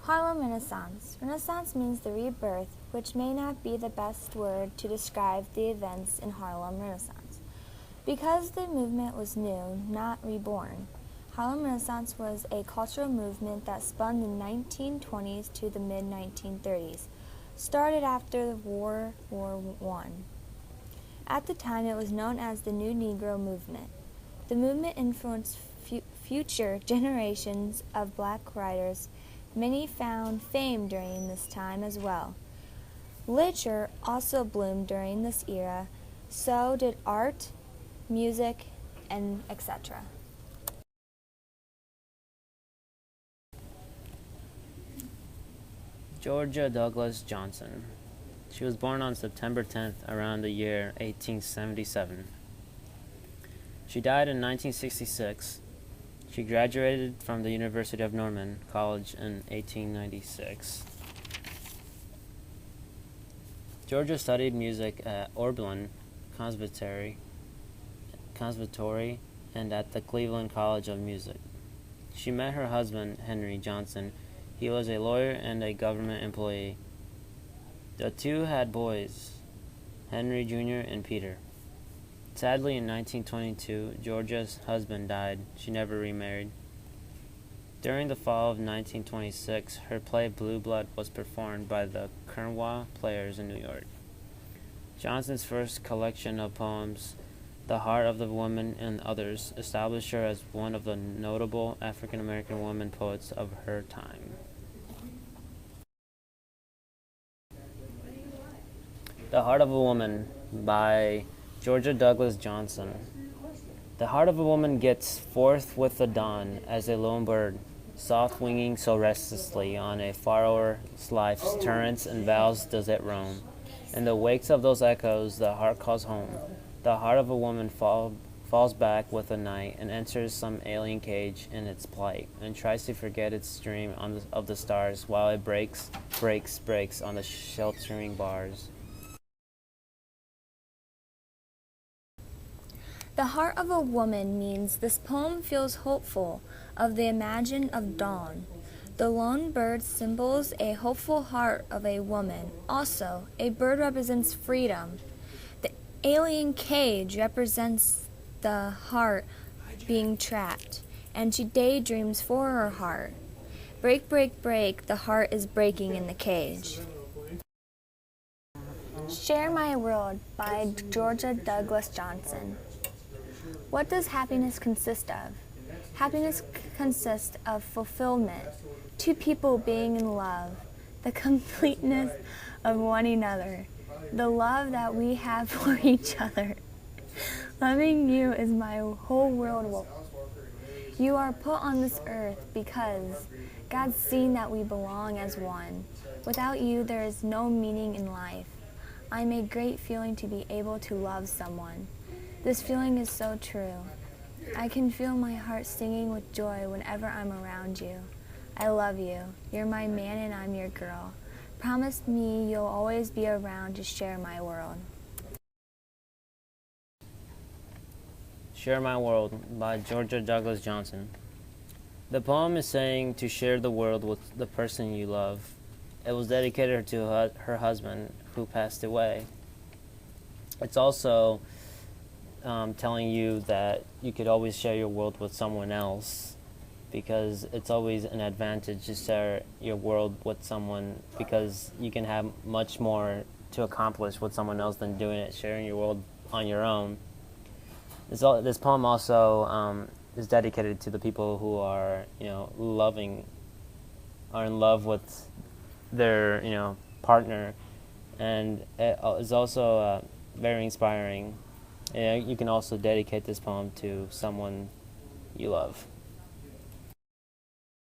Harlem Renaissance. Renaissance means the rebirth, which may not be the best word to describe the events in Harlem Renaissance, because the movement was new, not reborn. Harlem Renaissance was a cultural movement that spun the 1920s to the mid-1930s, started after World War I. At the time, it was known as the New Negro Movement. The movement influenced future generations of black writers. Many found fame during this time as well. Literature also bloomed during this era, so did art, music, and etc. Georgia Douglas Johnson. She was born on September 10th around the year 1877. She died in 1966. She graduated from the University of Norman College in 1896. Georgia studied music at Oberlin Conservatory and at the Cleveland College of Music. She met her husband, Henry Johnson. He was a lawyer and a government employee. The two had boys, Henry Jr. and Peter. Sadly, in 1922, Georgia's husband died. She never remarried. During the fall of 1926, her play Blue Blood was performed by the Kernwa Players in New York. Johnson's first collection of poems, The Heart of the Woman and Others, established her as one of the notable African-American women poets of her time. The Heart of a Woman by Georgia Douglas Johnson. The heart of a woman gets forth with the dawn as a lone bird, soft winging so restlessly on a far o'er life's torrents and vales does it roam. In the wakes of those echoes the heart calls home. The heart of a woman falls back with the night and enters some alien cage in its plight, and tries to forget its dream of the stars while it breaks on the sheltering bars. The heart of a woman means this poem feels hopeful of the imagine of dawn. The lone bird symbols a hopeful heart of a woman. Also, a bird represents freedom. The alien cage represents the heart being trapped, and she daydreams for her heart. Break, break, break, the heart is breaking in the cage. Share My World by Georgia Douglas Johnson. What does happiness consist of? Happiness consists of fulfillment, two people being in love, the completeness of one another, the love that we have for each other. Loving you is my whole world. You are put on this earth because God's seen that we belong as one. Without you, there is no meaning in life. I'm a great feeling to be able to love someone. This feeling is so true. I can feel my heart singing with joy whenever I'm around you. I love you. You're my man and I'm your girl. Promise me you'll always be around to share my world. Share My World by Georgia Douglas Johnson. The poem is saying to share the world with the person you love. It was dedicated to her husband who passed away. It's also telling you that you could always share your world with someone else, because it's always an advantage to share your world with someone, because you can have much more to accomplish with someone else than sharing your world on your own. This poem also is dedicated to the people who are, are in love with their, partner, and it is also very inspiring. You can also dedicate this poem to someone you love.